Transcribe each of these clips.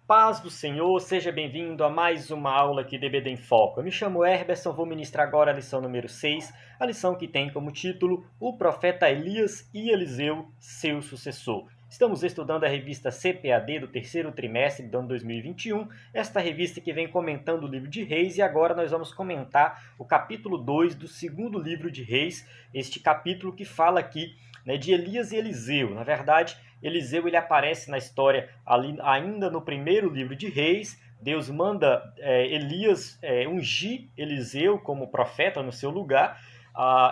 Paz do Senhor, seja bem-vindo a mais uma aula aqui de EBD em Foco. Eu me chamo Herberson, vou ministrar agora a lição número 6, a lição que tem como título O Profeta Elias e Eliseu, seu sucessor. Estamos estudando a revista CPAD do terceiro trimestre do ano 2021, esta revista que vem comentando o livro de Reis, e agora nós vamos comentar o capítulo 2 do segundo livro de Reis, este capítulo que fala aqui de Elias e Eliseu. Na verdade, Eliseu ele aparece na história ali, ainda no primeiro livro de Reis. Deus manda Elias ungir Eliseu como profeta no seu lugar.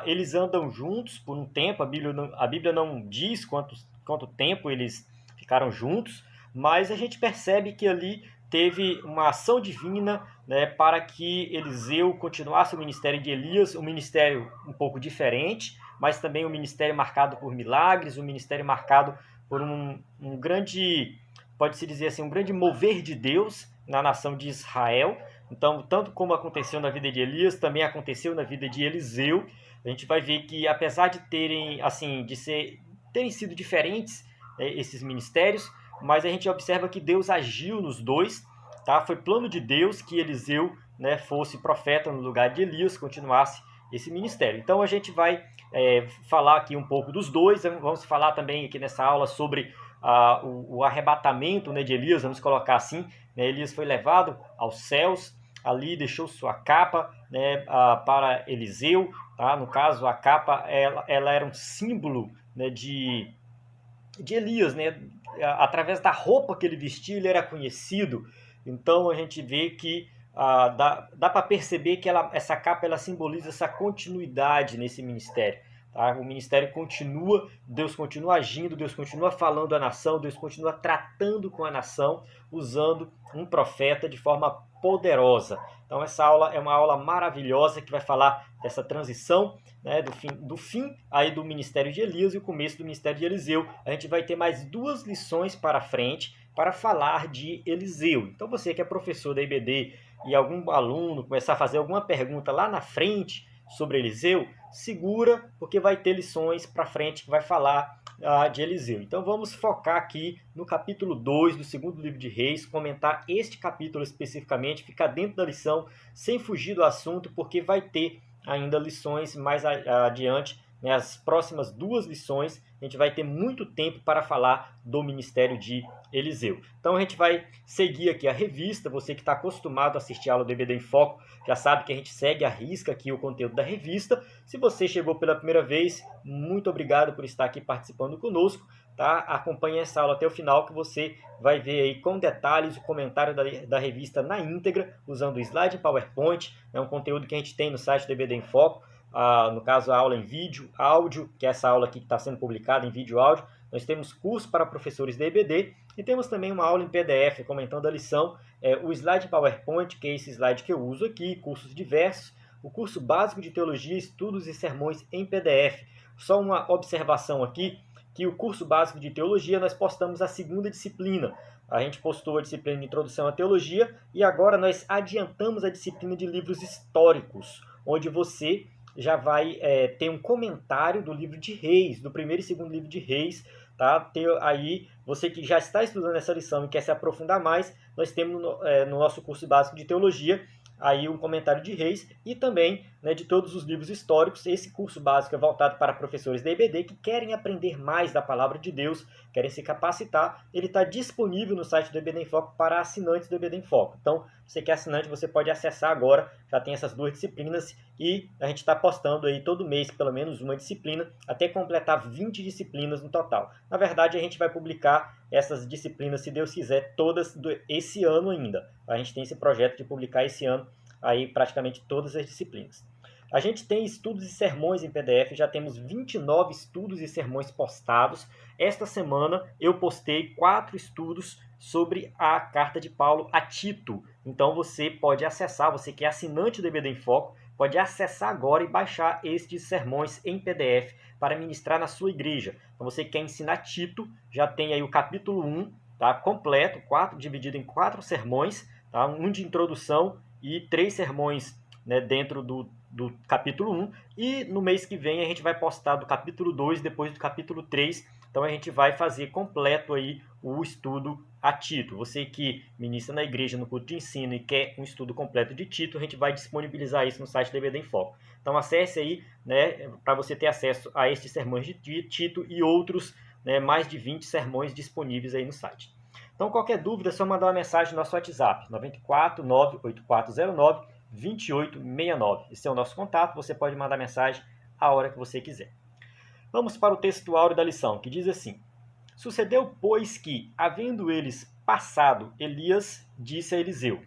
Eles andam juntos por um tempo, a Bíblia não diz quanto tempo eles ficaram juntos, mas a gente percebe que ali teve uma ação divina, né, para que Eliseu continuasse o ministério de Elias, um ministério um pouco diferente, mas também um ministério marcado por milagres, um ministério marcado por um grande, pode-se dizer assim, um grande mover de Deus na nação de Israel. Então, tanto como aconteceu na vida de Elias, também aconteceu na vida de Eliseu. A gente vai ver que, apesar de terem sido diferentes esses ministérios, mas a gente observa que Deus agiu nos dois, tá? Foi plano de Deus que Eliseu, né, fosse profeta no lugar de Elias, continuasse esse ministério. Então a gente vai falar aqui um pouco dos dois. Vamos falar também aqui nessa aula sobre o arrebatamento, né, de Elias, vamos colocar assim, né? Elias foi levado aos céus, ali deixou sua capa, né, para Eliseu, tá? No caso, a capa ela era um símbolo, né, de Elias, né? Através da roupa que ele vestia, ele era conhecido. Então a gente vê que dá para perceber que essa capa ela simboliza essa continuidade nesse ministério. Tá? O ministério continua, Deus continua agindo, Deus continua falando à nação, Deus continua tratando com a nação, usando um profeta de forma poderosa. Então essa aula é uma aula maravilhosa que vai falar dessa transição, né, do fim aí do ministério de Elias e o começo do ministério de Eliseu. A gente vai ter mais duas lições para frente para falar de Eliseu. Então você que é professor da IBD e algum aluno começar a fazer alguma pergunta lá na frente sobre Eliseu, segura, porque vai ter lições para frente que vai falar de Eliseu. Então vamos focar aqui no capítulo 2 do segundo livro de Reis, comentar este capítulo especificamente, ficar dentro da lição, sem fugir do assunto, porque vai ter ainda lições mais adiante, né, as próximas duas lições, a gente vai ter muito tempo para falar do ministério de Eliseu. Então a gente vai seguir aqui a revista. Você que está acostumado a assistir a aula do EBD em Foco, já sabe que a gente segue à risca aqui o conteúdo da revista. Se você chegou pela primeira vez, muito obrigado por estar aqui participando conosco. Tá? Acompanhe essa aula até o final, que você vai ver aí com detalhes o comentário da revista na íntegra, usando o slide PowerPoint. É um conteúdo que a gente tem no site do EBD em Foco. No caso, a aula em vídeo, áudio, que é essa aula aqui que está sendo publicada em vídeo e áudio. Nós temos curso para professores da EBD e temos também uma aula em PDF comentando a lição, o slide PowerPoint, que é esse slide que eu uso aqui, cursos diversos, o curso básico de teologia, estudos e sermões em PDF. Só uma observação aqui, que o curso básico de teologia nós postamos a segunda disciplina. A gente postou a disciplina de introdução à teologia e agora nós adiantamos a disciplina de livros históricos, onde você já vai ter um comentário do livro de Reis, do primeiro e segundo livro de Reis, tá? Tem aí, você que já está estudando essa lição e quer se aprofundar mais, nós temos no nosso curso básico de teologia aí um comentário de Reis e também, né, de todos os livros históricos. Esse curso básico é voltado para professores da EBD que querem aprender mais da palavra de Deus, querem se capacitar. Ele está disponível no site do EBD em Foco para assinantes do EBD em Foco. Então, você que é assinante, você pode acessar agora, já tem essas duas disciplinas e a gente está postando aí todo mês pelo menos uma disciplina, até completar 20 disciplinas no total. Na verdade, a gente vai publicar essas disciplinas, se Deus quiser, todas esse ano ainda. A gente tem esse projeto de publicar esse ano aí praticamente todas as disciplinas. A gente tem estudos e sermões em PDF, já temos 29 estudos e sermões postados. Esta semana eu postei 4 estudos sobre a carta de Paulo a Tito. Então você pode acessar, você que é assinante do EBD em Foco, pode acessar agora e baixar estes sermões em PDF para ministrar na sua igreja. Então você que quer ensinar Tito, já tem aí o capítulo 1, tá, completo, dividido em 4 sermões, tá, um de introdução e 3 sermões, né, dentro do capítulo 1, e no mês que vem a gente vai postar do capítulo 2, depois do capítulo 3, Então a gente vai fazer completo aí o estudo a Tito. Você que ministra na igreja no culto de ensino e quer um estudo completo de Tito, a gente vai disponibilizar isso no site da EBD em Foco. Então acesse aí, né, para você ter acesso a estes sermões de Tito e outros, né, mais de 20 sermões disponíveis aí no site. Então qualquer dúvida é só mandar uma mensagem no nosso WhatsApp, 94 98409 2869. Esse é o nosso contato, você pode mandar mensagem a hora que você quiser. Vamos para o texto áureo da lição, que diz assim: Sucedeu, pois, que, havendo eles passado, Elias disse a Eliseu: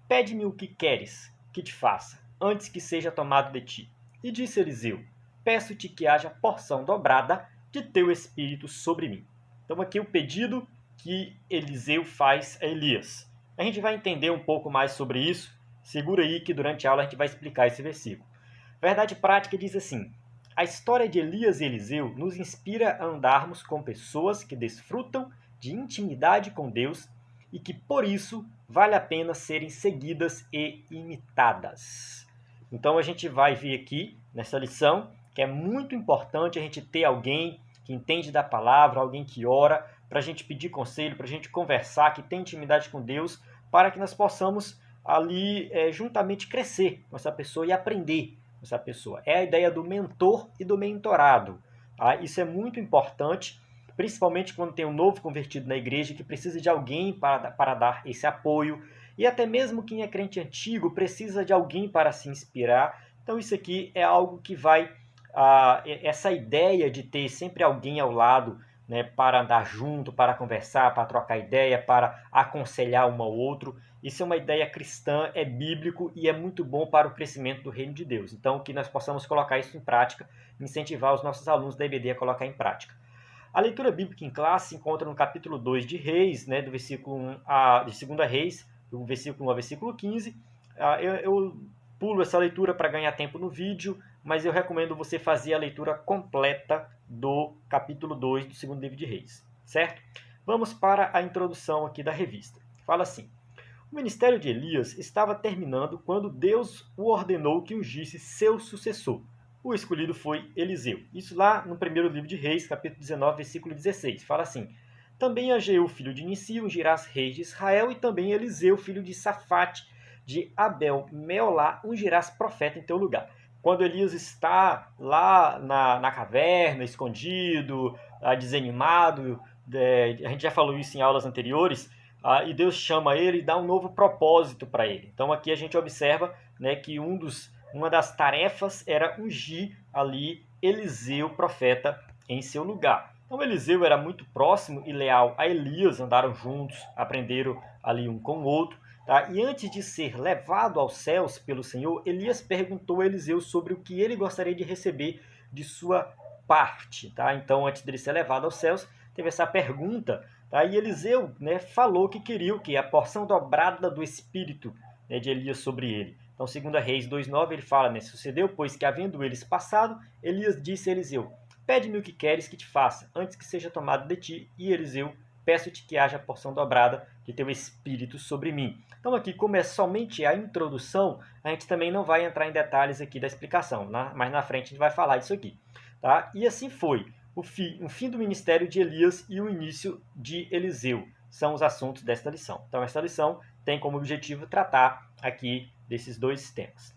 Pede-me o que queres que te faça, antes que seja tomado de ti. E disse Eliseu: Peço-te que haja porção dobrada de teu espírito sobre mim. Então aqui o pedido que Eliseu faz a Elias. A gente vai entender um pouco mais sobre isso. Segura aí que durante a aula a gente vai explicar esse versículo. Verdade prática diz assim: a história de Elias e Eliseu nos inspira a andarmos com pessoas que desfrutam de intimidade com Deus e que, por isso, vale a pena serem seguidas e imitadas. Então, a gente vai ver aqui, nessa lição, que é muito importante a gente ter alguém que entende da palavra, alguém que ora, para a gente pedir conselho, para a gente conversar, que tem intimidade com Deus, para que nós possamos ali juntamente crescer com essa pessoa e aprender com essa pessoa. É a ideia do mentor e do mentorado. Tá? Isso é muito importante, principalmente quando tem um novo convertido na igreja que precisa de alguém para dar esse apoio, e até mesmo quem é crente antigo precisa de alguém para se inspirar. Então isso aqui é algo que vai, essa ideia de ter sempre alguém ao lado, né, para andar junto, para conversar, para trocar ideia, para aconselhar um ao outro, isso é uma ideia cristã, é bíblico e é muito bom para o crescimento do reino de Deus. Então que nós possamos colocar isso em prática, incentivar os nossos alunos da EBD a colocar em prática. A leitura bíblica em classe se encontra no capítulo 2 de Reis, né, do versículo 1 de 2 Reis, do versículo 1 ao versículo 15. Eu pulo essa leitura para ganhar tempo no vídeo, mas eu recomendo você fazer a leitura completa do capítulo 2 do segundo livro de Reis, certo? Vamos para a introdução aqui da revista. Fala assim: o ministério de Elias estava terminando quando Deus o ordenou que ungisse seu sucessor. O escolhido foi Eliseu. Isso lá no primeiro livro de Reis, capítulo 19, versículo 16. Fala assim: também Ageu, filho de Nissi, ungirás reis de Israel, e também Eliseu, filho de Safate, de Abel Meolá, ungirás profeta em teu lugar. Quando Elias está lá na caverna, escondido, desanimado, a gente já falou isso em aulas anteriores, e Deus chama ele e dá um novo propósito para ele. Então aqui a gente observa, né, que uma das tarefas era ungir ali Eliseu, profeta, em seu lugar. Então Eliseu era muito próximo e leal a Elias, andaram juntos, aprenderam ali um com o outro. Tá? E antes de ser levado aos céus pelo Senhor, Elias perguntou a Eliseu sobre o que ele gostaria de receber de sua parte. Tá? Então, antes dele ser levado aos céus, teve essa pergunta. Tá? E Eliseu, né, falou que queria o quê? A porção dobrada do Espírito, né, de Elias sobre ele. Então, 2 Reis 2,9, ele fala, né, sucedeu, pois que havendo eles passado, Elias disse a Eliseu: pede-me o que queres que te faça, antes que seja tomado de ti. E Eliseu: peço-te que haja porção dobrada de teu espírito sobre mim. Então aqui, como é somente a introdução, a gente também não vai entrar em detalhes aqui da explicação, mas na frente a gente vai falar disso aqui. Tá? E assim foi, o fim do ministério de Elias e o início de Eliseu são os assuntos desta lição. Então esta lição tem como objetivo tratar aqui desses dois temas.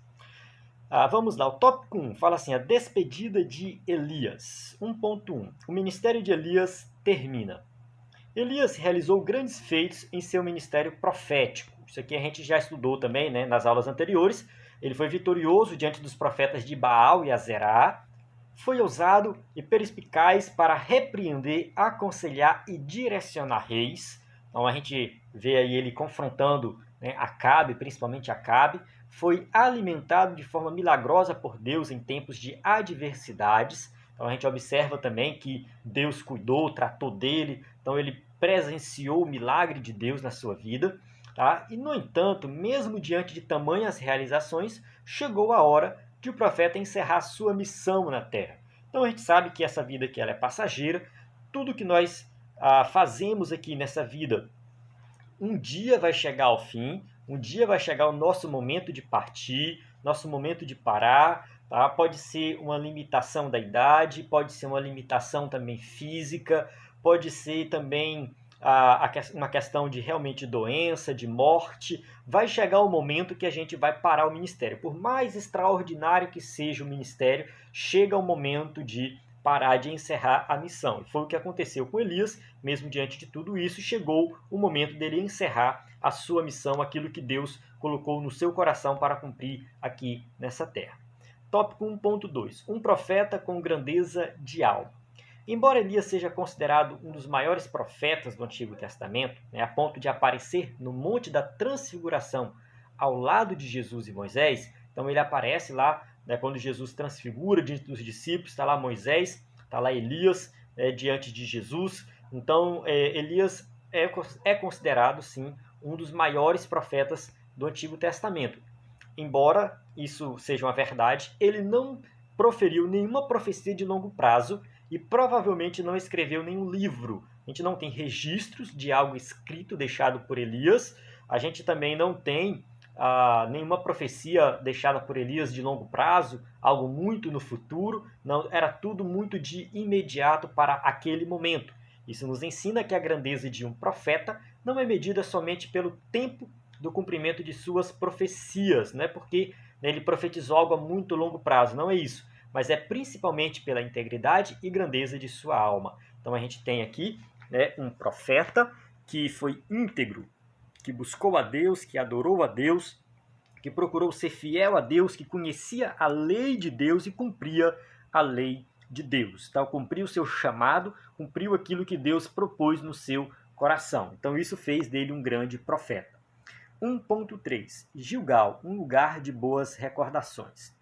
Vamos lá, o tópico 1 fala assim: a despedida de Elias. 1.1. O ministério de Elias termina. Elias realizou grandes feitos em seu ministério profético. Isso aqui a gente já estudou também, né, nas aulas anteriores. Ele foi vitorioso diante dos profetas de Baal e Azerá. Foi ousado e perspicaz para repreender, aconselhar e direcionar reis. Então a gente vê aí ele confrontando, né, Acabe, principalmente Acabe. Foi alimentado de forma milagrosa por Deus em tempos de adversidades. Então a gente observa também que Deus cuidou, tratou dele. Então ele presenciou o milagre de Deus na sua vida. Tá? E, no entanto, mesmo diante de tamanhas realizações, chegou a hora de o profeta encerrar sua missão na terra. Então a gente sabe que essa vida aqui ela é passageira. Tudo que nós fazemos aqui nessa vida, um dia vai chegar ao fim, um dia vai chegar o nosso momento de partir, nosso momento de parar, tá? Pode ser uma limitação da idade, pode ser uma limitação também física, pode ser também uma questão de realmente doença, de morte. Vai chegar o momento que a gente vai parar o ministério. Por mais extraordinário que seja o ministério, chega o momento de parar, de encerrar a missão. E foi o que aconteceu com Elias, mesmo diante de tudo isso, chegou o momento dele encerrar a sua missão, aquilo que Deus colocou no seu coração para cumprir aqui nessa terra. Tópico 1.2. Um profeta com grandeza de alma. Embora Elias seja considerado um dos maiores profetas do Antigo Testamento, a ponto de aparecer no Monte da Transfiguração ao lado de Jesus e Moisés, então ele aparece lá, quando Jesus transfigura diante dos discípulos, está lá Moisés, está lá Elias diante de Jesus. Então Elias é considerado, sim, um dos maiores profetas do Antigo Testamento. Embora isso seja uma verdade, ele não proferiu nenhuma profecia de longo prazo e provavelmente não escreveu nenhum livro. A gente não tem registros de algo escrito deixado por Elias. A gente também não tem nenhuma profecia deixada por Elias de longo prazo, algo muito no futuro. Não, era tudo muito de imediato para aquele momento. Isso nos ensina que a grandeza de um profeta não é medida somente pelo tempo do cumprimento de suas profecias, não é porque ele profetizou algo a muito longo prazo, não é isso, mas é principalmente pela integridade e grandeza de sua alma. Então a gente tem aqui um profeta que foi íntegro, que buscou a Deus, que adorou a Deus, que procurou ser fiel a Deus, que conhecia a lei de Deus e cumpria a lei de Deus. Então, cumpriu o seu chamado, cumpriu aquilo que Deus propôs no seu coração. Então isso fez dele um grande profeta. 1.3 Gilgal, um lugar de boas recordações.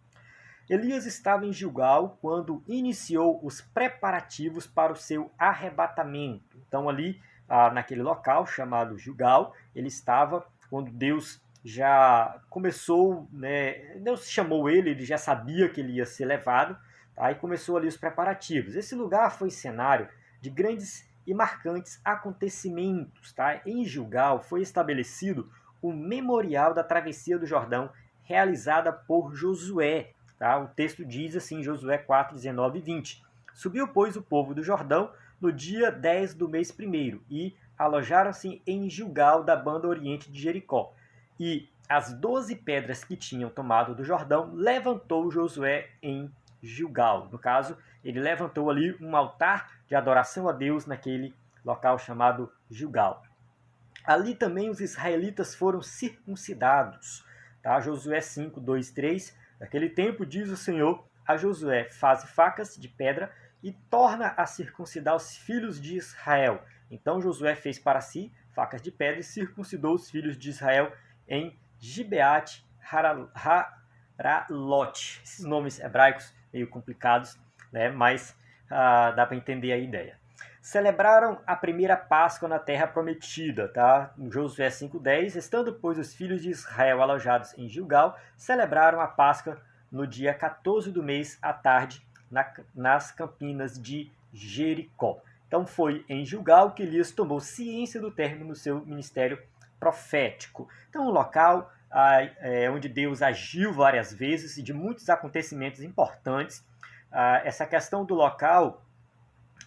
Elias estava em Gilgal quando iniciou os preparativos para o seu arrebatamento. Então ali, naquele local chamado Gilgal, ele estava quando Deus já começou, Deus chamou ele já sabia que ele ia ser levado, tá? E começou ali os preparativos. Esse lugar foi cenário de grandes e marcantes acontecimentos. Tá? Em Gilgal foi estabelecido o memorial da travessia do Jordão realizada por Josué. Tá? O texto diz assim, Josué 4, 19 e 20. Subiu, pois, o povo do Jordão no dia 10 do mês primeiro e alojaram-se em Gilgal da banda oriente de Jericó. E as 12 pedras que tinham tomado do Jordão levantou Josué em Gilgal. No caso, ele levantou ali um altar de adoração a Deus naquele local chamado Gilgal. Ali também os israelitas foram circuncidados. Tá? Josué 5, 2, 3. Naquele tempo, diz o Senhor a Josué, faze facas de pedra e torna a circuncidar os filhos de Israel. Então Josué fez para si facas de pedra e circuncidou os filhos de Israel em Gibeat Haralot. Esses nomes hebraicos meio complicados, mas dá para entender a ideia. Celebraram a primeira Páscoa na terra prometida, tá? No Josué 5:10, estando, pois, os filhos de Israel alojados em Gilgal, celebraram a Páscoa no dia 14 do mês, à tarde, nas campinas de Jericó. Então foi em Gilgal que Elias tomou ciência do término do seu ministério profético. Então um local onde Deus agiu várias vezes e de muitos acontecimentos importantes. Essa questão do local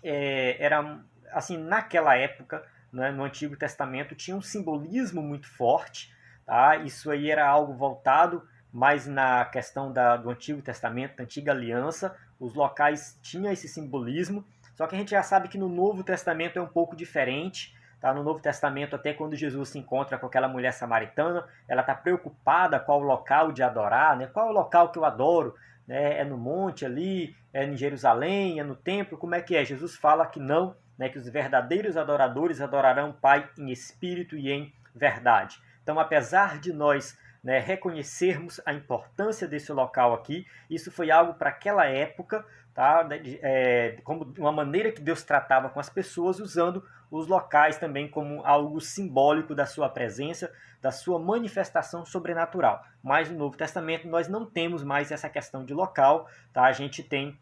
era assim, naquela época, no Antigo Testamento, tinha um simbolismo muito forte. Tá? Isso aí era algo voltado mais na questão do Antigo Testamento, da Antiga Aliança. Os locais tinham esse simbolismo, só que a gente já sabe que no Novo Testamento é um pouco diferente. Tá? No Novo Testamento, até quando Jesus se encontra com aquela mulher samaritana, ela está preocupada qual o local de adorar, qual é o local que eu adoro, é no monte ali, é em Jerusalém, é no templo, como é que é? Jesus fala que não, que os verdadeiros adoradores adorarão o Pai em espírito e em verdade. Então, apesar de nós reconhecermos a importância desse local aqui, isso foi algo para aquela época, tá? Como uma maneira que Deus tratava com as pessoas, usando os locais também como algo simbólico da sua presença, da sua manifestação sobrenatural. Mas no Novo Testamento nós não temos mais essa questão de local, tá? A gente tem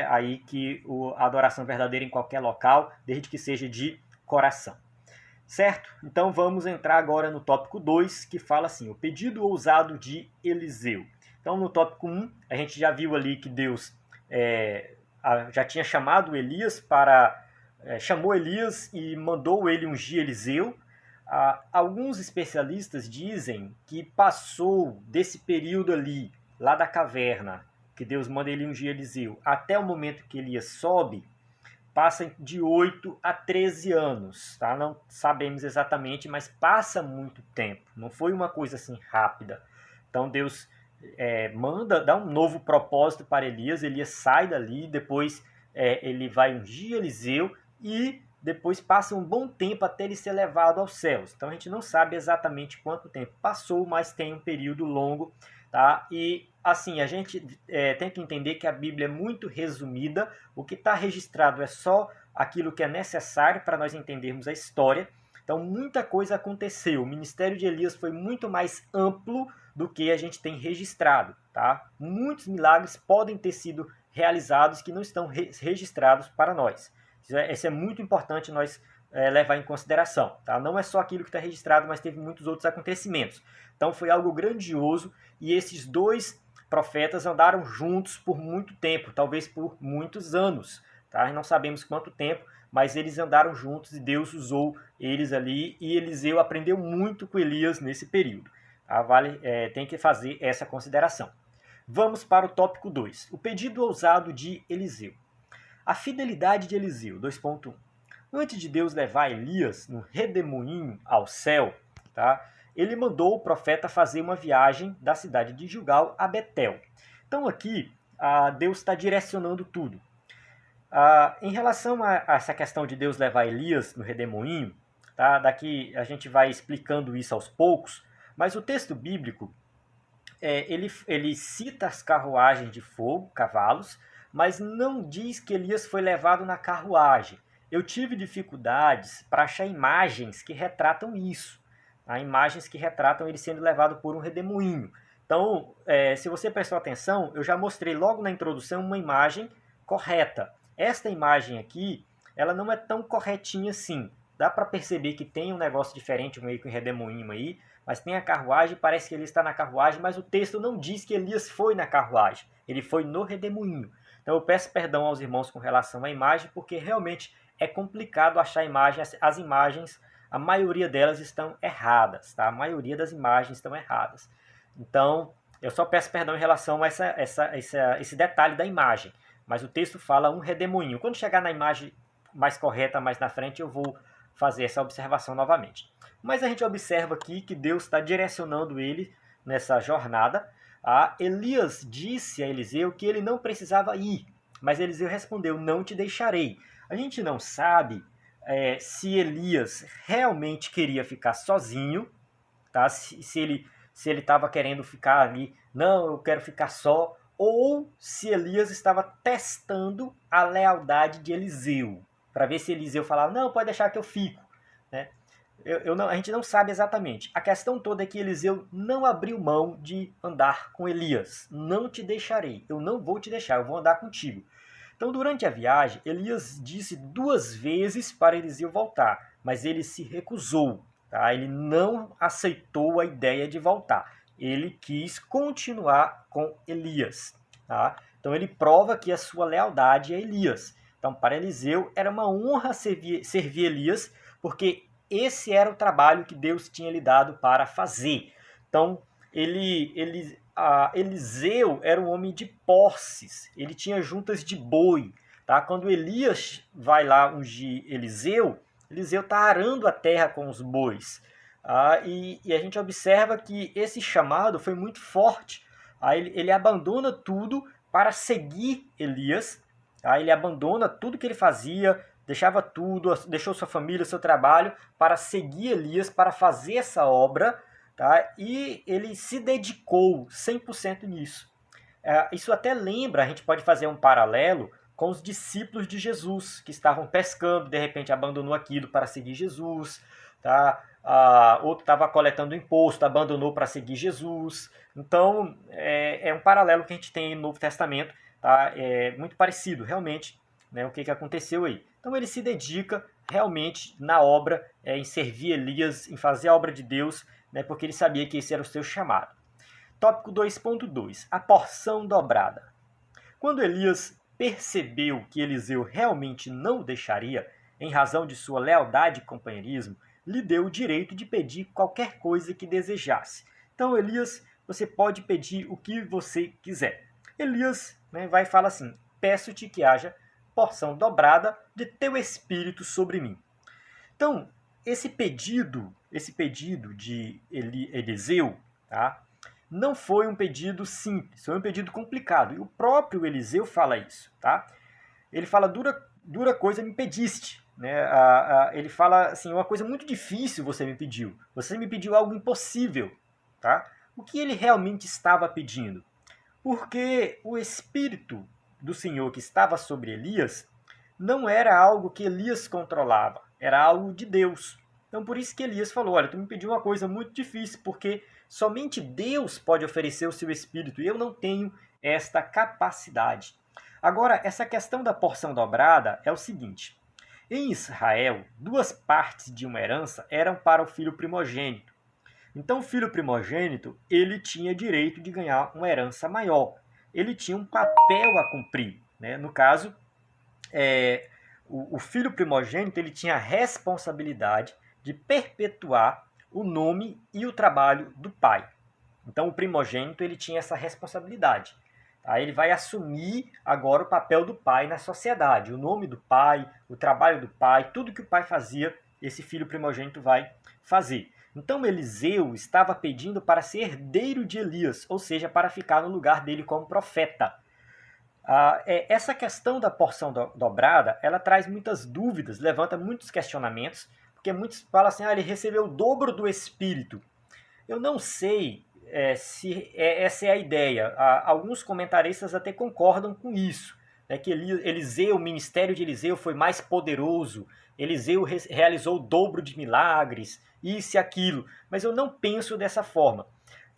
aí que a adoração verdadeira em qualquer local, desde que seja de coração. Certo? Então vamos entrar agora no tópico 2, que fala assim, o pedido ousado de Eliseu. Então, no tópico 1, a gente já viu ali que Deus já tinha chamado Elias chamou Elias e mandou ele ungir Eliseu. Alguns especialistas dizem que passou desse período ali, lá da caverna, que Deus manda ele ungir Eliseu, até o momento que Elias sobe, passa de 8 a 13 anos, tá? Não sabemos exatamente, mas passa muito tempo. Não foi uma coisa assim rápida. Então Deus dá um novo propósito para Elias. Elias sai dali, depois ele vai ungir Eliseu e depois passa um bom tempo até ele ser levado aos céus. Então a gente não sabe exatamente quanto tempo passou, mas tem um período longo, tá? E assim, a gente tem que entender que a Bíblia é muito resumida. O que está registrado é só aquilo que é necessário para nós entendermos a história. Então muita coisa aconteceu. O ministério de Elias foi muito mais amplo do que a gente tem registrado, tá? Muitos milagres podem ter sido realizados que não estão registrados para nós. Isso é muito importante nós levar em consideração, tá? Não é só aquilo que está registrado, mas teve muitos outros acontecimentos. Então foi algo grandioso e esses dois profetas andaram juntos por muito tempo, talvez por muitos anos, tá? Não sabemos quanto tempo, mas eles andaram juntos e Deus usou eles ali e Eliseu aprendeu muito com Elias nesse período. Tá? Tem que fazer essa consideração. Vamos para o tópico 2, o pedido ousado de Eliseu. A fidelidade de Eliseu, 2.1. Antes de Deus levar Elias no redemoinho ao céu, tá? Ele mandou o profeta fazer uma viagem da cidade de Gilgal a Betel. Então aqui Deus está direcionando tudo. Em relação a essa questão de Deus levar Elias no redemoinho, tá? Daqui a gente vai explicando isso aos poucos, mas o texto bíblico ele cita as carruagens de fogo, cavalos, mas não diz que Elias foi levado na carruagem. Eu tive dificuldades para achar imagens que retratam isso. Imagens que retratam ele sendo levado por um redemoinho. Então, se você prestou atenção, eu já mostrei logo na introdução uma imagem correta. Esta imagem aqui, ela não é tão corretinha assim. Dá para perceber que tem um negócio diferente, meio que um redemoinho aí, mas tem a carruagem, parece que ele está na carruagem, mas o texto não diz que Elias foi na carruagem. Ele foi no redemoinho. Então eu peço perdão aos irmãos com relação à imagem, porque realmente é complicado achar imagens. As imagens, a maioria delas estão erradas, tá? A maioria das imagens estão erradas. Então, eu só peço perdão em relação a esse detalhe da imagem. Mas o texto fala um redemoinho. Quando chegar na imagem mais correta, mais na frente, eu vou fazer essa observação novamente. Mas a gente observa aqui que Deus está direcionando ele nessa jornada. Elias disse a Eliseu que ele não precisava ir, mas Eliseu respondeu, não te deixarei. A gente não sabe se Elias realmente queria ficar sozinho, tá? Se ele estava querendo ficar ali, não, eu quero ficar só, ou se Elias estava testando a lealdade de Eliseu, para ver se Eliseu falava, não, pode deixar que eu fico, né? A gente não sabe exatamente. A questão toda é que Eliseu não abriu mão de andar com Elias. Não te deixarei, eu não vou te deixar, eu vou andar contigo. Então, durante a viagem, Elias disse 2 vezes para Eliseu voltar, mas ele se recusou. Tá? Ele não aceitou a ideia de voltar. Ele quis continuar com Elias. Tá? Então, ele prova que a sua lealdade a Elias. Então, para Eliseu, era uma honra servir Elias, porque esse era o trabalho que Deus tinha lhe dado para fazer. Então, Eliseu era um homem de posses, ele tinha juntas de boi. Tá? Quando Elias vai lá ungir Eliseu está arando a terra com os bois. E a gente observa que esse chamado foi muito forte. Ele abandona tudo para seguir Elias. Ele abandona tudo que ele fazia, deixava tudo, deixou sua família, seu trabalho, para seguir Elias, para fazer essa obra, tá? E ele se dedicou 100% nisso. Isso até lembra, a gente pode fazer um paralelo com os discípulos de Jesus, que estavam pescando, de repente abandonou aquilo para seguir Jesus, tá? Outro estava coletando imposto, abandonou para seguir Jesus. Então, é um paralelo que a gente tem no Novo Testamento, tá? É muito parecido, realmente, né, o que aconteceu aí. Então ele se dedica realmente na obra, em servir Elias, em fazer a obra de Deus, né, porque ele sabia que esse era o seu chamado. Tópico 2.2. A porção dobrada. Quando Elias percebeu que Eliseu realmente não o deixaria, em razão de sua lealdade e companheirismo, lhe deu o direito de pedir qualquer coisa que desejasse. Então, Elias, você pode pedir o que você quiser. Elias, vai e fala assim: peço-te que haja porção dobrada de teu espírito sobre mim. Então, esse pedido de Eliseu, tá, não foi um pedido simples, foi um pedido complicado. E o próprio Eliseu fala isso. Tá? Ele fala: dura coisa me pediste. Né? Ele fala assim: uma coisa muito difícil você me pediu. Você me pediu algo impossível. Tá? O que ele realmente estava pedindo? Porque o Espírito do Senhor que estava sobre Elias não era algo que Elias controlava, era algo de Deus. Então por isso que Elias falou: olha, tu me pediu uma coisa muito difícil, porque somente Deus pode oferecer o seu Espírito e eu não tenho esta capacidade. Agora, essa questão da porção dobrada é o seguinte: em Israel, 2 partes de uma herança eram para o filho primogênito. Então o filho primogênito, ele tinha direito de ganhar uma herança maior. Ele tinha um papel a cumprir. Né? No caso, o filho primogênito, ele tinha a responsabilidade de perpetuar o nome e o trabalho do pai. Então o primogênito, ele tinha essa responsabilidade. Tá? Ele vai assumir agora o papel do pai na sociedade. O nome do pai, o trabalho do pai, tudo que o pai fazia, esse filho primogênito vai fazer. Então Eliseu estava pedindo para ser herdeiro de Elias, ou seja, para ficar no lugar dele como profeta. Essa questão da porção dobrada, ela traz muitas dúvidas, levanta muitos questionamentos, porque muitos falam assim: ele recebeu o dobro do Espírito. Eu não sei se essa é a ideia. Alguns comentaristas até concordam com isso, né, que Eliseu, o ministério de Eliseu foi mais poderoso, Eliseu realizou o dobro de milagres, isso e aquilo, mas eu não penso dessa forma.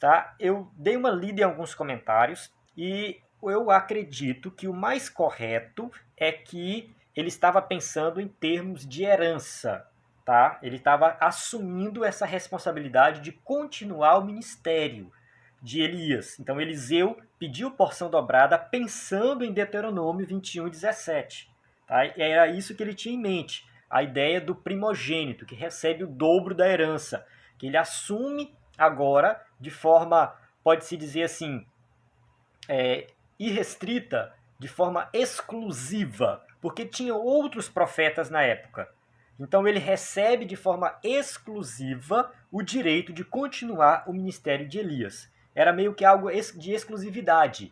Tá? Eu dei uma lida em alguns comentários e eu acredito que o mais correto é que ele estava pensando em termos de herança. Tá? Ele estava assumindo essa responsabilidade de continuar o ministério de Elias. Então Eliseu pediu porção dobrada pensando em Deuteronômio 21:17. Tá? E era isso que ele tinha em mente. A ideia do primogênito, que recebe o dobro da herança, que ele assume agora de forma, pode-se dizer assim, irrestrita, de forma exclusiva, porque tinha outros profetas na época. Então ele recebe de forma exclusiva o direito de continuar o ministério de Elias. Era meio que algo de exclusividade.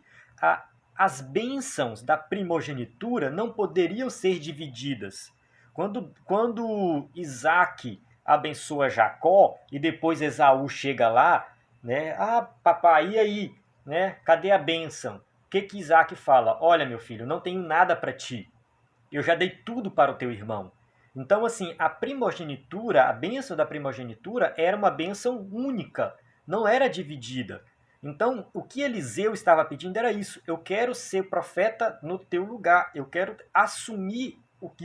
As bênçãos da primogenitura não poderiam ser divididas. Quando Isaac abençoa Jacó e depois Esaú chega lá, né? Papai, e aí? Né? Cadê a bênção? O que Isaac fala? Olha, meu filho, não tenho nada para ti. Eu já dei tudo para o teu irmão. Então, assim, a primogenitura, a bênção da primogenitura era uma bênção única, não era dividida. Então, o que Eliseu estava pedindo era isso: eu quero ser profeta no teu lugar, eu quero assumir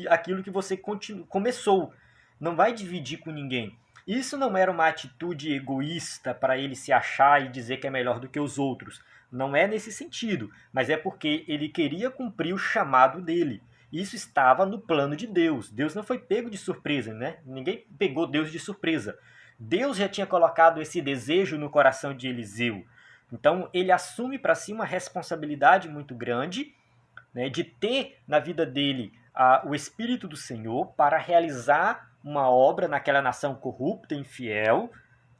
aquilo que você começou. Não vai dividir com ninguém. Isso não era uma atitude egoísta para ele se achar e dizer que é melhor do que os outros. Não é nesse sentido, mas é porque ele queria cumprir o chamado dele. Isso estava no plano de Deus. Deus não foi pego de surpresa, né? Ninguém pegou Deus de surpresa. Deus já tinha colocado esse desejo no coração de Eliseu. Então ele assume para si uma responsabilidade muito grande, né, de ter na vida dele o Espírito do Senhor para realizar uma obra naquela nação corrupta, infiel,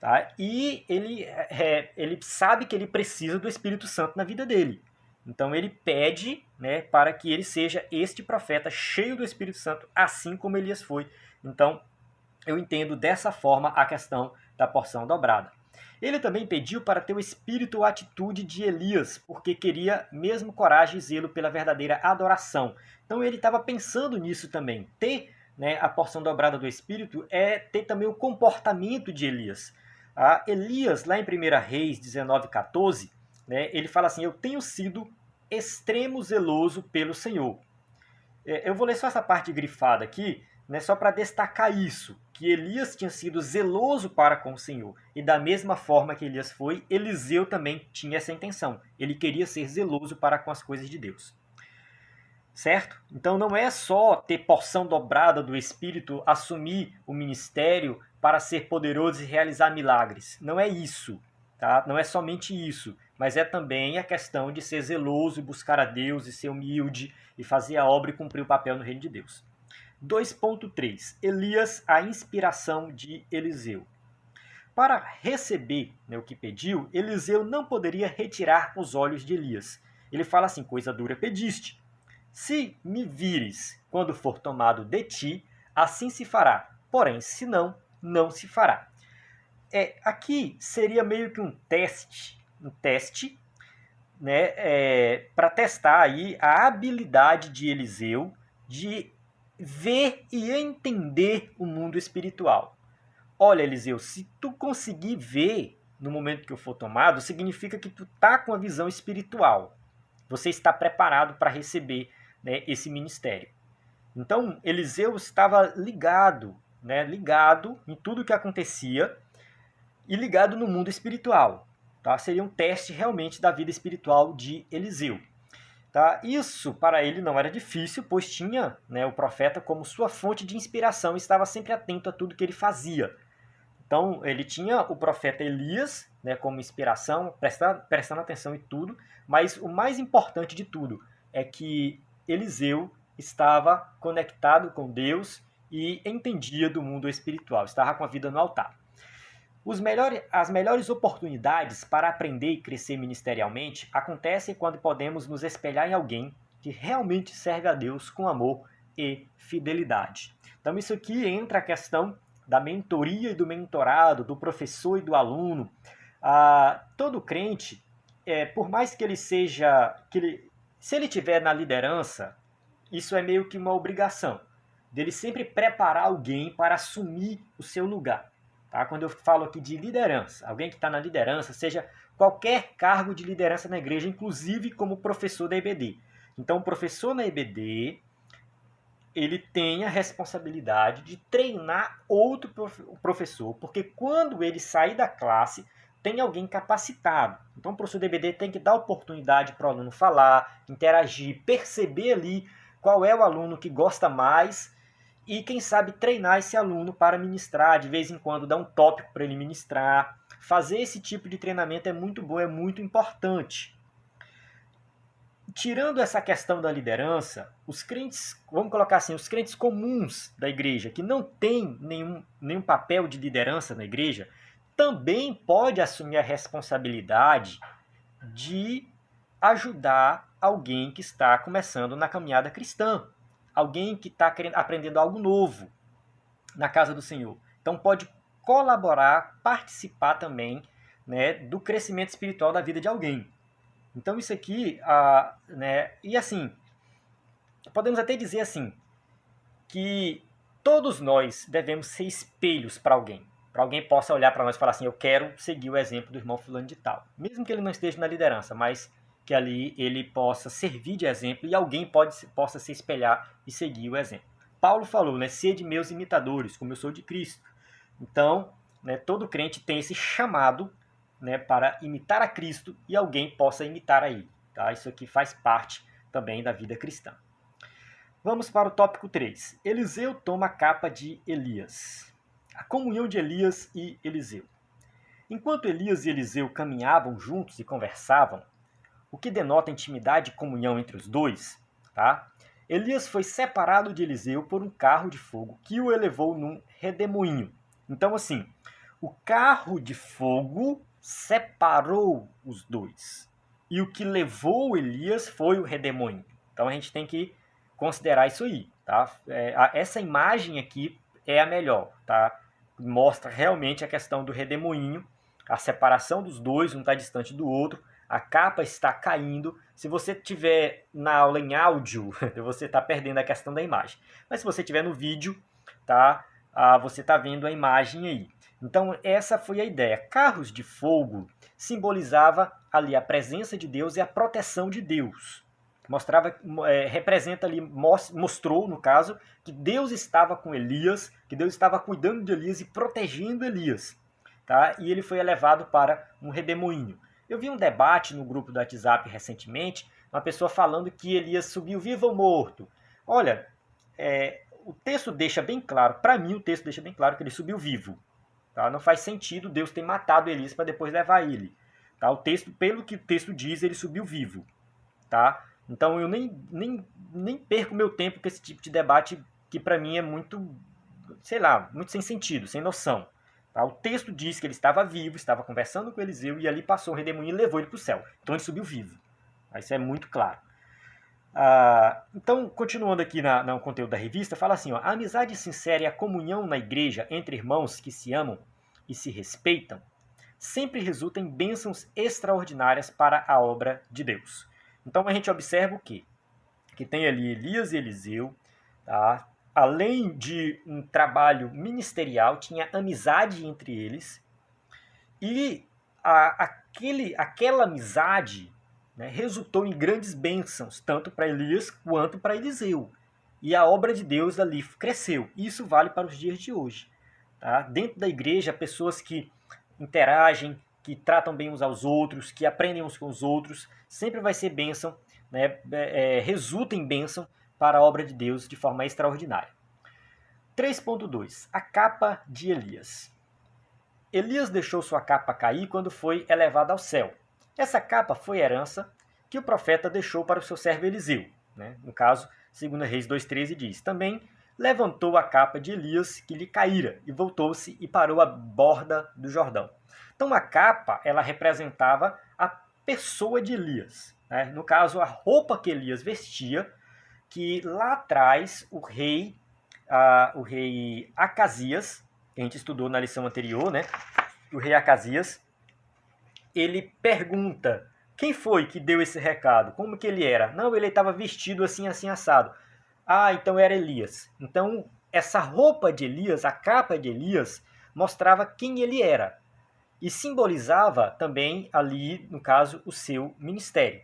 tá? E ele sabe que ele precisa do Espírito Santo na vida dele. Então ele pede, né, para que ele seja este profeta cheio do Espírito Santo, assim como Elias foi. Então eu entendo dessa forma a questão da porção dobrada. Ele também pediu para ter o espírito ou atitude de Elias, porque queria mesmo coragem e zelo pela verdadeira adoração. Então ele estava pensando nisso também. Ter, né, a porção dobrada do espírito é ter também o comportamento de Elias. Elias, lá em 1 Reis 19:14, né, ele fala assim: eu tenho sido extremo zeloso pelo Senhor. Eu vou ler só essa parte grifada aqui, né, só para destacar isso, que Elias tinha sido zeloso para com o Senhor. E da mesma forma que Elias foi, Eliseu também tinha essa intenção. Ele queria ser zeloso para com as coisas de Deus. Certo? Então não é só ter porção dobrada do Espírito, assumir o ministério para ser poderoso e realizar milagres. Não é isso, tá? Não é somente isso, mas é também a questão de ser zeloso, buscar a Deus e ser humilde e fazer a obra e cumprir o papel no reino de Deus. 2.3. Elias, a inspiração de Eliseu. Para receber, né, o que pediu, Eliseu não poderia retirar os olhos de Elias. Ele fala assim, coisa dura pediste. Se me vires quando for tomado de ti, assim se fará. Porém, se não, não se fará. Aqui seria meio que um teste, né, para testar aí a habilidade de Eliseu de ver e entender o mundo espiritual. Olha, Eliseu, se tu conseguir ver no momento que eu for tomado, significa que tu tá com a visão espiritual. Você está preparado para receber, né, esse ministério. Então, Eliseu estava ligado, né, ligado em tudo o que acontecia e ligado no mundo espiritual. Tá? Seria um teste realmente da vida espiritual de Eliseu. Tá? Isso para ele não era difícil, pois tinha, né, o profeta como sua fonte de inspiração e estava sempre atento a tudo que ele fazia. Então, ele tinha o profeta Elias, né, como inspiração, prestando atenção em tudo, mas o mais importante de tudo é que Eliseu estava conectado com Deus e entendia do mundo espiritual, estava com a vida no altar. As melhores oportunidades para aprender e crescer ministerialmente acontecem quando podemos nos espelhar em alguém que realmente serve a Deus com amor e fidelidade. Então, isso aqui entra a questão da mentoria e do mentorado, do professor e do aluno. Todo crente, por mais que ele seja, se ele estiver na liderança, isso é meio que uma obrigação dele sempre preparar alguém para assumir o seu lugar. Tá? Quando eu falo aqui de liderança, alguém que está na liderança, seja qualquer cargo de liderança na igreja, inclusive como professor da EBD. Então, o professor na EBD, ele tem a responsabilidade de treinar outro professor, porque quando ele sair da classe, tem alguém capacitado. Então, o professor da EBD tem que dar oportunidade para o aluno falar, interagir, perceber ali qual é o aluno que gosta mais e, quem sabe, treinar esse aluno para ministrar, de vez em quando dar um tópico para ele ministrar. Fazer esse tipo de treinamento é muito bom, é muito importante. Tirando essa questão da liderança, os crentes, vamos colocar assim, os crentes comuns da igreja, que não têm nenhum papel de liderança na igreja, também pode assumir a responsabilidade de ajudar alguém que está começando na caminhada cristã. Alguém que está aprendendo algo novo na casa do Senhor. Então pode colaborar, participar também, né, do crescimento espiritual da vida de alguém. Então isso aqui, né, e assim, podemos até dizer assim, que todos nós devemos ser espelhos para alguém possa olhar para nós e falar assim, eu quero seguir o exemplo do irmão fulano de tal. Mesmo que ele não esteja na liderança, mas que ali ele possa servir de exemplo e alguém possa se espelhar e seguir o exemplo. Paulo falou, né, sede meus imitadores, como eu sou de Cristo. Então, né, todo crente tem esse chamado, né, para imitar a Cristo e alguém possa imitar a ele. Tá? Isso aqui faz parte também da vida cristã. Vamos para o tópico 3. Eliseu toma a capa de Elias. A comunhão de Elias e Eliseu. Enquanto Elias e Eliseu caminhavam juntos e conversavam, o que denota intimidade e comunhão entre os dois, tá? Elias foi separado de Eliseu por um carro de fogo que o elevou num redemoinho. Então, assim, o carro de fogo separou os dois. E o que levou Elias foi o redemoinho. Então, a gente tem que considerar isso aí, tá? Essa imagem aqui é a melhor, tá? Mostra realmente a questão do redemoinho, a separação dos dois, um está distante do outro, a capa está caindo. Se você tiver na aula em áudio, você está perdendo a questão da imagem. Mas se você tiver no vídeo, tá? Você está vendo a imagem aí. Então essa foi a ideia. Carros de fogo simbolizava ali a presença de Deus e a proteção de Deus. representa ali, mostrou, no caso, que Deus estava com Elias, que Deus estava cuidando de Elias e protegendo Elias. Tá? E ele foi elevado para um redemoinho. Eu vi um debate no grupo do WhatsApp recentemente, uma pessoa falando que Elias subiu vivo ou morto. Olha, o texto deixa bem claro, para mim o texto deixa bem claro que ele subiu vivo. Tá? Não faz sentido Deus ter matado Elias para depois levar ele. Tá? O texto, pelo que o texto diz, ele subiu vivo. Tá? Então eu nem perco meu tempo com esse tipo de debate que para mim é muito, sei lá, muito sem sentido, sem noção. Tá? O texto diz que ele estava vivo, estava conversando com Eliseu e ali passou um redemoinho e levou ele para o céu. Então ele subiu vivo. Isso é muito claro. Então, continuando aqui no conteúdo da revista, fala assim, ó, a amizade sincera e a comunhão na igreja entre irmãos que se amam e se respeitam sempre resulta em bênçãos extraordinárias para a obra de Deus. Então a gente observa o quê? Que tem ali Elias e Eliseu, tá? Além de um trabalho ministerial, tinha amizade entre eles, e aquela amizade, né, resultou em grandes bênçãos, tanto para Elias quanto para Eliseu. E a obra de Deus ali cresceu. Isso vale para os dias de hoje. Tá? Dentro da igreja, pessoas que interagem, que tratam bem uns aos outros, que aprendem uns com os outros, sempre vai ser bênção, né? Resulta em bênção para a obra de Deus de forma extraordinária. 3.2. A capa de Elias. Elias deixou sua capa cair quando foi elevado ao céu. Essa capa foi herança que o profeta deixou para o seu servo Eliseu. Né? No caso, 2 Reis 2,13 diz, também levantou a capa de Elias que lhe caíra e voltou-se e parou à borda do Jordão. Então a capa, ela representava a pessoa de Elias. Né? No caso, a roupa que Elias vestia, que lá atrás o rei Acasias, que a gente estudou na lição anterior, né? O rei Acasias, ele pergunta, quem foi que deu esse recado? Como que ele era? Não, ele estava vestido assim, assim, assado. Ah, então era Elias. Então, essa roupa de Elias, a capa de Elias, mostrava quem ele era. E simbolizava também ali, no caso, o seu ministério.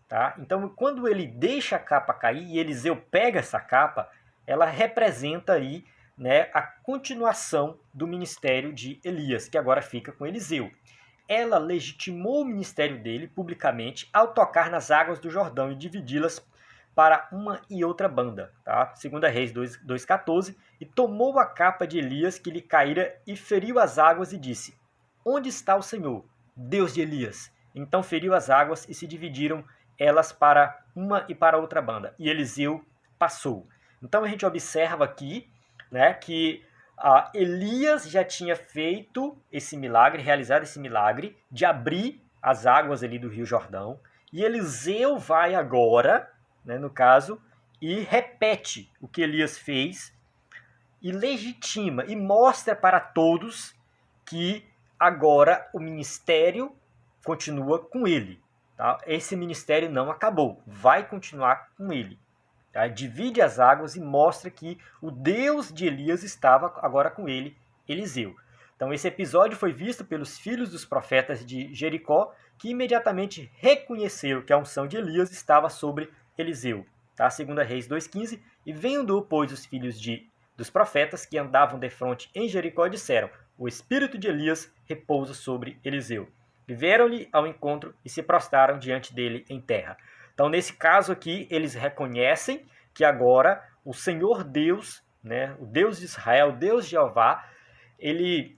Tá? Então, quando ele deixa a capa cair e Eliseu pega essa capa, ela representa aí, né, a continuação do ministério de Elias, que agora fica com Eliseu. Ela legitimou o ministério dele publicamente ao tocar nas águas do Jordão e dividi-las para uma e outra banda. Tá? 2 Reis 2,14, e tomou a capa de Elias que lhe caíra e feriu as águas e disse, onde está o Senhor, Deus de Elias? Então feriu as águas e se dividiram elas para uma e para outra banda. E Eliseu passou. Então a gente observa aqui, né, que Elias já tinha feito esse milagre, realizado esse milagre de abrir as águas ali do Rio Jordão. E Eliseu vai agora, né, no caso, e repete o que Elias fez e legitima e mostra para todos que agora o ministério continua com ele. Tá? Esse ministério não acabou, vai continuar com ele. Tá? Divide as águas e mostra que o Deus de Elias estava agora com ele, Eliseu. Então esse episódio foi visto pelos filhos dos profetas de Jericó, que imediatamente reconheceram que a unção de Elias estava sobre Eliseu. Tá? 2 Reis 2,15, e vendo, pois, os filhos dos profetas que andavam defronte em Jericó, disseram, o espírito de Elias repousa sobre Eliseu. E vieram-lhe ao encontro e se prostraram diante dele em terra. Então, nesse caso aqui, eles reconhecem que agora o Senhor Deus, né, o Deus de Israel, o Deus de Jeová, ele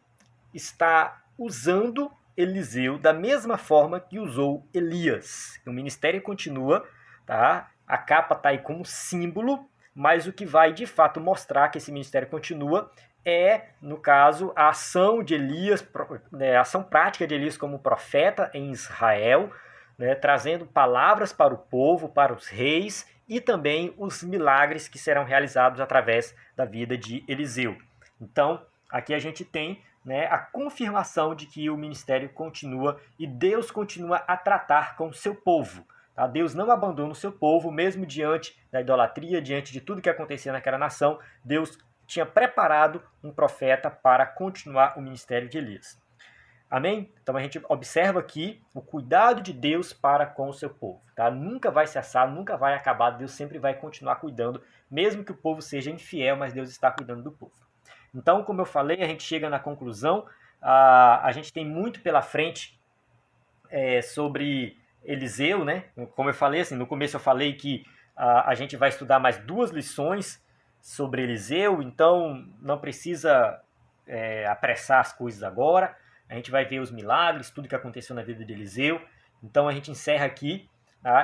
está usando Eliseu da mesma forma que usou Elias. O ministério continua, tá? A capa está aí como símbolo, mas o que vai de fato mostrar que esse ministério continua é, no caso, a ação de Elias, a ação prática de Elias como profeta em Israel, né, trazendo palavras para o povo, para os reis, e também os milagres que serão realizados através da vida de Eliseu. Então, aqui a gente tem, né, a confirmação de que o ministério continua e Deus continua a tratar com o seu povo. Tá? Deus não abandona o seu povo, mesmo diante da idolatria, diante de tudo que acontecia naquela nação, Deus tinha preparado um profeta para continuar o ministério de Elias. Amém? Então a gente observa aqui o cuidado de Deus para com o seu povo. Tá? Nunca vai cessar, nunca vai acabar. Deus sempre vai continuar cuidando, mesmo que o povo seja infiel, mas Deus está cuidando do povo. Então, como eu falei, a gente chega na conclusão. A gente tem muito pela frente sobre Eliseu, né? Como eu falei, assim, no começo eu falei que a gente vai estudar mais 2 lições sobre Eliseu, então não precisa apressar as coisas agora. A gente vai ver os milagres, tudo que aconteceu na vida de Eliseu. Então a gente encerra aqui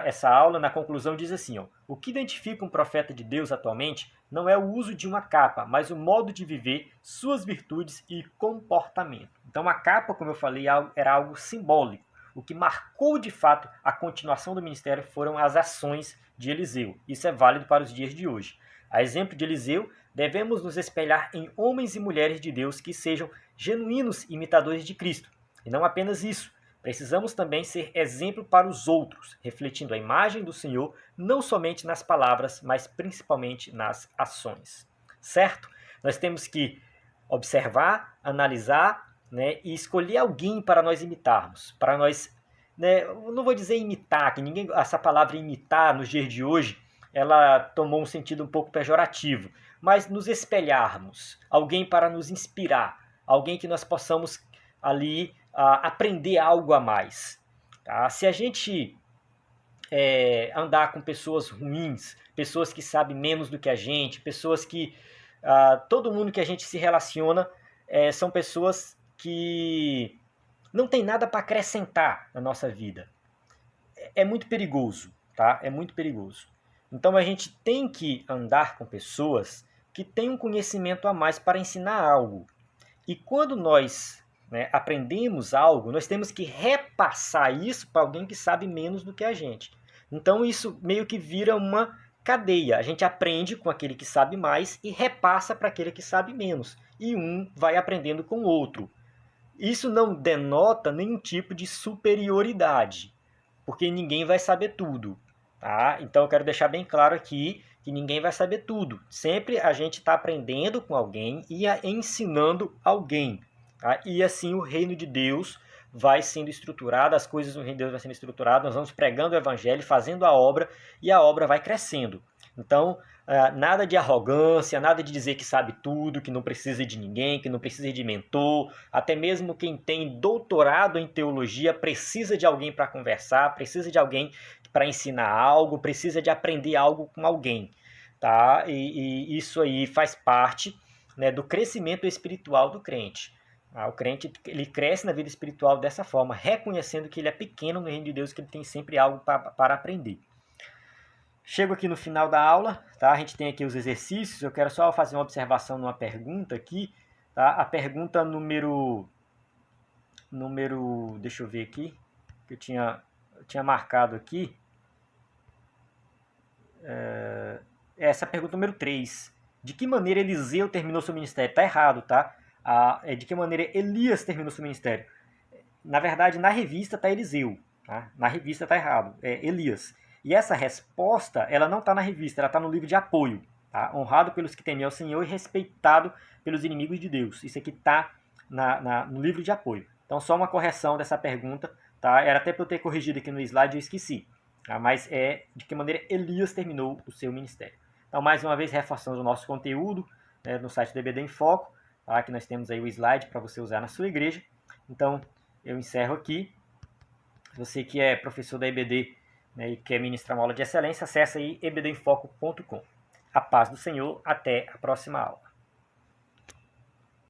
essa aula. Na conclusão diz assim, ó, o que identifica um profeta de Deus atualmente não é o uso de uma capa, mas o modo de viver, suas virtudes e comportamento. Então a capa, como eu falei, era algo simbólico. O que marcou de fato a continuação do ministério foram as ações de Eliseu. Isso é válido para os dias de hoje. A exemplo de Eliseu, devemos nos espelhar em homens e mulheres de Deus que sejam genuínos imitadores de Cristo. E não apenas isso, precisamos também ser exemplo para os outros, refletindo a imagem do Senhor não somente nas palavras, mas principalmente nas ações. Certo? Nós temos que observar, analisar, né, e escolher alguém para nós imitarmos, para nós, né, eu não vou dizer imitar, que ninguém, essa palavra imitar nos dias de hoje, ela tomou um sentido um pouco pejorativo, mas nos espelharmos, alguém para nos inspirar, alguém que nós possamos ali aprender algo a mais. Tá? Se a gente andar com pessoas ruins, pessoas que sabem menos do que a gente, pessoas que todo mundo que a gente se relaciona são pessoas que não tem nada para acrescentar na nossa vida. É muito perigoso, tá? É muito perigoso. Então a gente tem que andar com pessoas que têm um conhecimento a mais para ensinar algo. E quando nós aprendemos algo, nós temos que repassar isso para alguém que sabe menos do que a gente. Então isso meio que vira uma cadeia. A gente aprende com aquele que sabe mais e repassa para aquele que sabe menos. E um vai aprendendo com o outro. Isso não denota nenhum tipo de superioridade, porque ninguém vai saber tudo. Tá? Então eu quero deixar bem claro aqui que ninguém vai saber tudo. Sempre a gente está aprendendo com alguém e ensinando alguém. Tá? E assim o reino de Deus vai sendo estruturado, as coisas do reino de Deus vão sendo estruturadas, nós vamos pregando o evangelho, fazendo a obra e a obra vai crescendo. Então, nada de arrogância, nada de dizer que sabe tudo, que não precisa de ninguém, que não precisa de mentor. Até mesmo quem tem doutorado em teologia precisa de alguém para conversar, precisa de alguém para ensinar algo, precisa de aprender algo com alguém. Tá? E isso aí faz parte, né, do crescimento espiritual do crente. O crente ele cresce na vida espiritual dessa forma, reconhecendo que ele é pequeno no reino de Deus, que ele tem sempre algo para aprender. Chego aqui no final da aula, tá? A gente tem aqui os exercícios, eu quero só fazer uma observação numa pergunta aqui, tá? A pergunta número deixa eu ver aqui, que eu tinha marcado aqui, essa pergunta número 3. De que maneira Eliseu terminou seu ministério? Está errado, tá? De que maneira Elias terminou seu ministério? Na verdade, na revista está Eliseu, tá? Na revista está errado, é Elias. E essa resposta, ela não está na revista, ela está no livro de apoio. Tá? Honrado pelos que temem ao Senhor e respeitado pelos inimigos de Deus. Isso aqui está no livro de apoio. Então, só uma correção dessa pergunta. Tá? Era até para eu ter corrigido aqui no slide, eu esqueci. Tá? Mas é de que maneira Elias terminou o seu ministério. Então, mais uma vez, reforçando o nosso conteúdo, né, no site do EBD em Foco. Tá? Que nós temos aí o slide para você usar na sua igreja. Então, eu encerro aqui. Você que é professor da EBD, né, e quer ministrar uma aula de excelência, acesse aí ebdemfoco.com. A paz do Senhor, até a próxima aula.